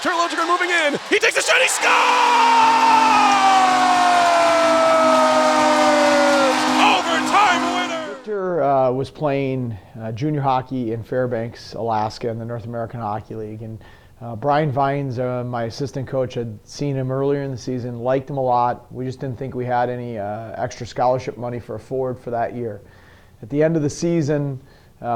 Victor Logiker moving in. He takes a shot. He scores! Overtime winner! Victor was playing junior hockey in Fairbanks, Alaska in the North American Hockey League. And Brian Vines, my assistant coach, had seen him earlier in the season, liked him a lot. We just didn't think we had any extra scholarship money for a forward for that year. At the end of the season,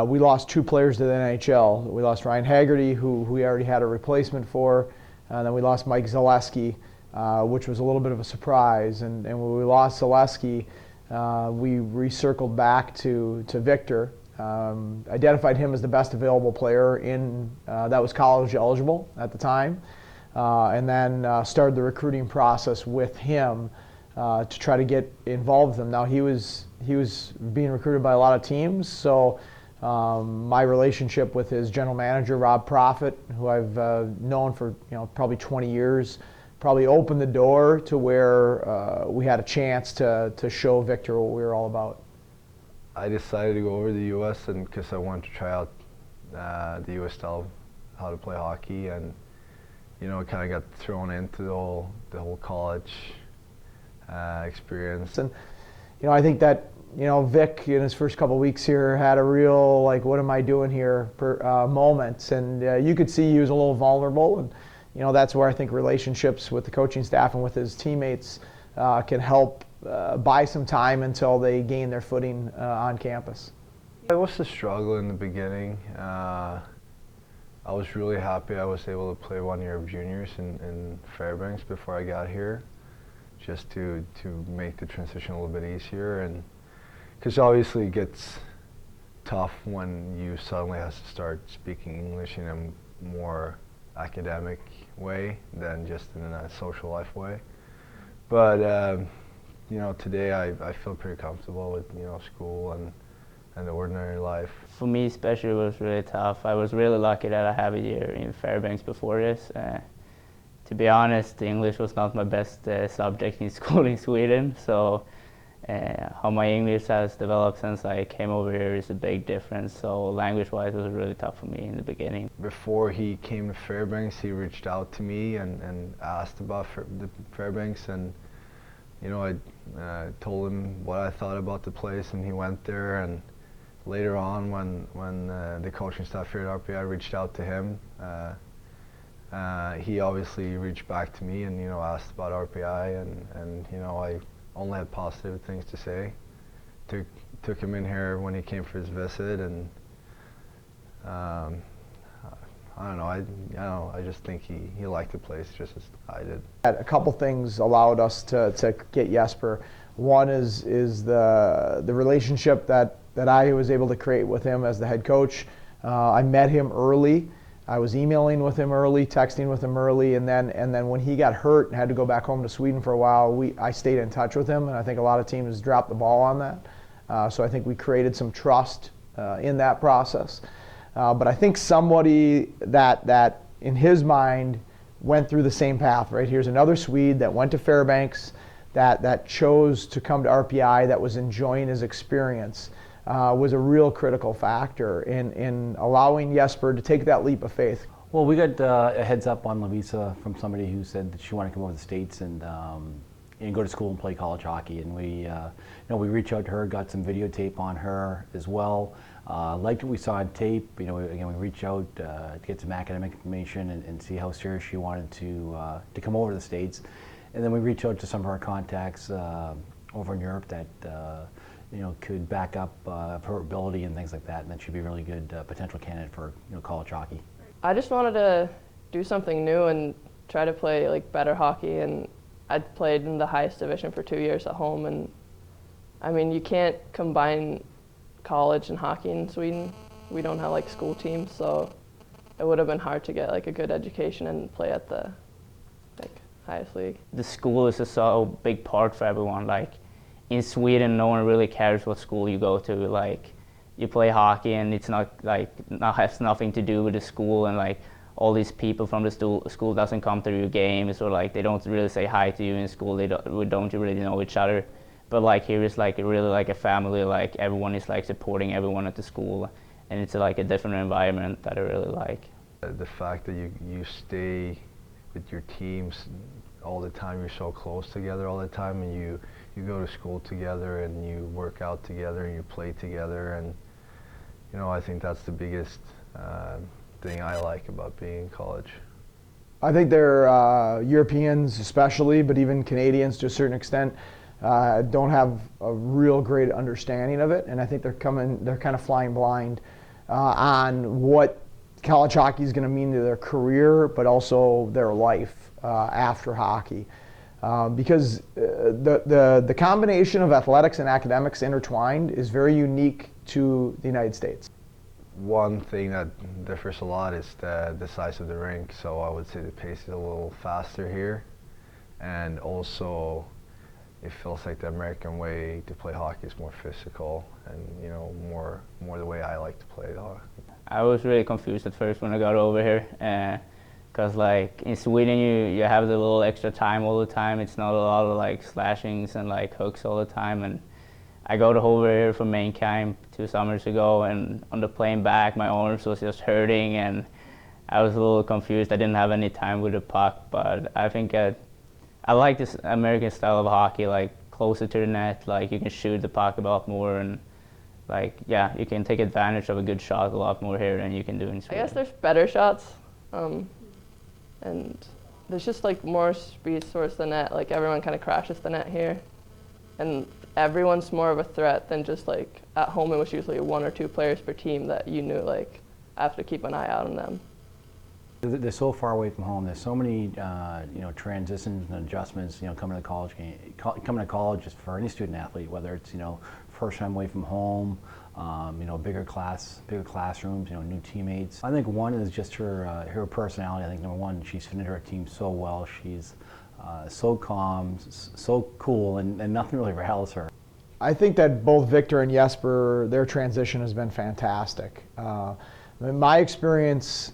we lost 2 players to the NHL. We lost Ryan Haggerty, who we already had a replacement for, and then we lost Mike Zaleski, which was a little bit of a surprise. And when we lost Zaleski, we recircled back to Victor, identified him as the best available player that was college eligible at the time, and then started the recruiting process with him to try to get involved with him. Now he was being recruited by a lot of teams, so my relationship with his general manager, Rob Proffitt, who I've known for probably 20 years, probably opened the door to where we had a chance to show Victor what we were all about. I decided to go over to the U.S. and because I wanted to try out the U.S. style, how to play hockey, and it kind of got thrown into the whole college experience. And I think that Vic in his first couple of weeks here had a real what am I doing here moment, and you could see he was a little vulnerable, and that's where I think relationships with the coaching staff and with his teammates can help buy some time until they gain their footing on campus. It was a struggle in the beginning. I was really happy I was able to play 1 year of juniors in Fairbanks before I got here, just to make the transition a little bit easier, and because obviously it gets tough when you suddenly have to start speaking English in a more academic way than just in a social life way. But today I feel pretty comfortable with school and the ordinary life. For me especially, it was really tough. I was really lucky that I have a year in Fairbanks before this. To be honest, English was not my best subject in school in Sweden, so how my English has developed since I came over here is a big difference. So language-wise, it was really tough for me in the beginning. Before he came to Fairbanks, he reached out to me and asked about the Fairbanks, and I told him what I thought about the place, and he went there. And later on, when the coaching staff here at RPI reached out to him, he obviously reached back to me and asked about RPI, and I only had positive things to say. Took him in here when he came for his visit, and I don't know. I just think he liked the place just as I did. A couple things allowed us to get Jesper. One is the relationship that I was able to create with him as the head coach. I met him early. I was emailing with him early, texting with him early, and then when he got hurt and had to go back home to Sweden for a while, I stayed in touch with him, and I think a lot of teams dropped the ball on that. So I think we created some trust in that process. But I think somebody that in his mind went through the same path, right? Here's another Swede that went to Fairbanks, that chose to come to RPI, that was enjoying his experience. Was a real critical factor in allowing Jesper to take that leap of faith. Well, we got a heads up on Lovisa from somebody who said that she wanted to come over to the States and go to school and play college hockey. And we reached out to her, got some videotape on her as well. Liked what we saw on tape. We reached out to get some academic information and see how serious she wanted to come over to the States. And then we reached out to some of our contacts over in Europe that could back up her ability and things like that, and that should be a really good potential candidate for college hockey. I just wanted to do something new and try to play better hockey, and I'd played in the highest division for 2 years at home, and I mean you can't combine college and hockey in Sweden. We don't have school teams, so it would have been hard to get a good education and play at the highest league. The school is so big part for everyone. In Sweden, no one really cares what school you go to. You play hockey, and it's not has nothing to do with the school, and all these people from the school doesn't come to your games, or they don't really say hi to you in school. We don't really know each other. But here is really a family. Everyone is supporting everyone at the school, and it's a different environment that I really like. The fact that you stay with your teams all the time. You're so close together all the time, and you go to school together, and you work out together, and you play together, and you know, I think that's the biggest thing I like about being in college. I think they're Europeans especially, but even Canadians to a certain extent, don't have a real great understanding of it, and I think they're kind of flying blind on what college hockey is going to mean to their career, but also their life after hockey. Because the combination of athletics and academics intertwined is very unique to the United States. One thing that differs a lot is the size of the rink, so I would say the pace is a little faster here, and also it feels like the American way to play hockey is more physical, and you know, more the way I like to play hockey. I was really confused at first when I got over here, because like in Sweden you have the little extra time all the time. It's not a lot of like slashings and like hooks all the time, and I got over here from main camp 2 summers ago, and on the plane back my arms was just hurting, and I was a little confused. I didn't have any time with the puck, but I think I like this American style of hockey, like closer to the net, like you can shoot the puck a lot more, and like, yeah, you can take advantage of a good shot a lot more here than you can do in Sweden. I guess there's better shots, and there's just like more speed towards the net. Like everyone kind of crashes the net here, and everyone's more of a threat than just like at home. It was usually 1 or 2 players per team that you knew like I have to keep an eye out on them. They're so far away from home. There's so many you know, transitions and adjustments, you know, coming to college is for any student athlete, whether it's, you know, first time away from home, you know, bigger classrooms, you know, new teammates. I think one is just her personality. I think number one, she's fitted her team so well. She's so calm, so cool, and nothing really rattles her. I think that both Victor and Jesper, their transition has been fantastic. My experience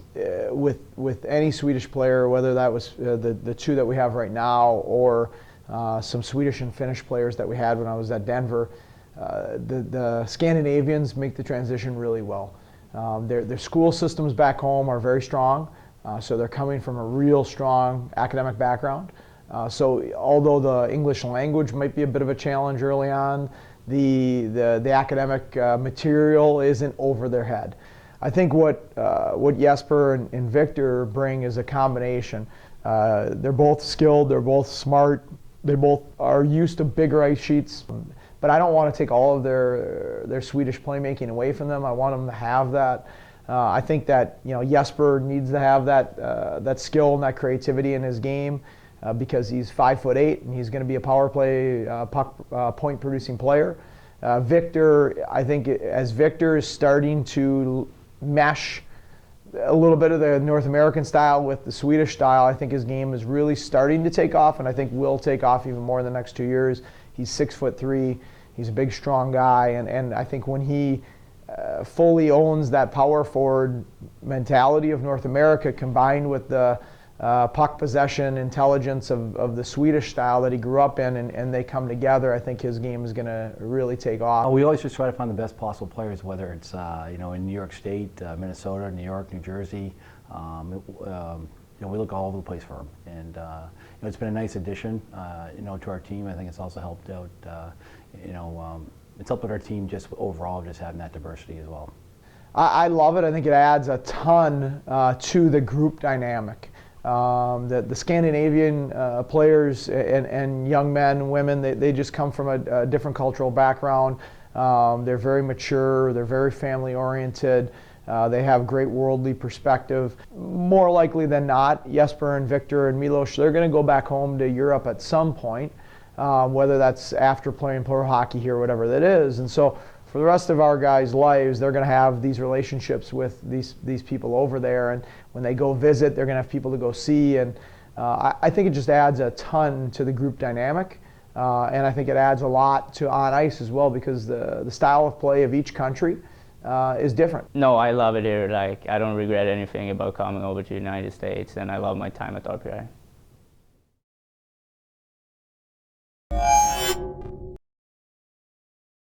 with any Swedish player, whether that was the 2 that we have right now or some Swedish and Finnish players that we had when I was at Denver, the Scandinavians make the transition really well. Their school systems back home are very strong, so they're coming from a real strong academic background. So although the English language might be a bit of a challenge early on, the academic material isn't over their head. I think what Jesper and Victor bring is a combination. They're both skilled, they're both smart, they both are used to bigger ice sheets, but I don't want to take all of their Swedish playmaking away from them. I want them to have that. I think that, you know, Jesper needs to have that skill and that creativity in his game because he's 5'8" and he's going to be a power play point producing player. Victor, I think as Victor is starting to mesh a little bit of the North American style with the Swedish style, I think his game is really starting to take off, and I think will take off even more in the next 2 years. He's 6'3", he's a big, strong guy, and I think when he fully owns that power forward mentality of North America combined with the puck possession intelligence of the Swedish style that he grew up in, and they come together, I think his game is going to really take off. We always just try to find the best possible players, whether it's you know, in New York State, Minnesota, New York, New Jersey. You know, we look all over the place for them, and you know, it's been a nice addition, you know, to our team. I think it's also helped out. You know, it's helped with our team just overall, just having that diversity as well. I love it. I think it adds a ton to the group dynamic. The Scandinavian players and young men and women, they just come from a different cultural background. They're very mature, they're very family oriented, they have great worldly perspective. More likely than not, Jesper and Victor and Milos, they're going to go back home to Europe at some point, whether that's after playing pro hockey here or whatever that is. And so for the rest of our guys' lives, they're going to have these relationships with these people over there, and when they go visit, they're going to have people to go see, and I think it just adds a ton to the group dynamic, and I think it adds a lot to on ice as well, because the style of play of each country is different. No, I love it here. Like, I don't regret anything about coming over to the United States, and I love my time at RPI.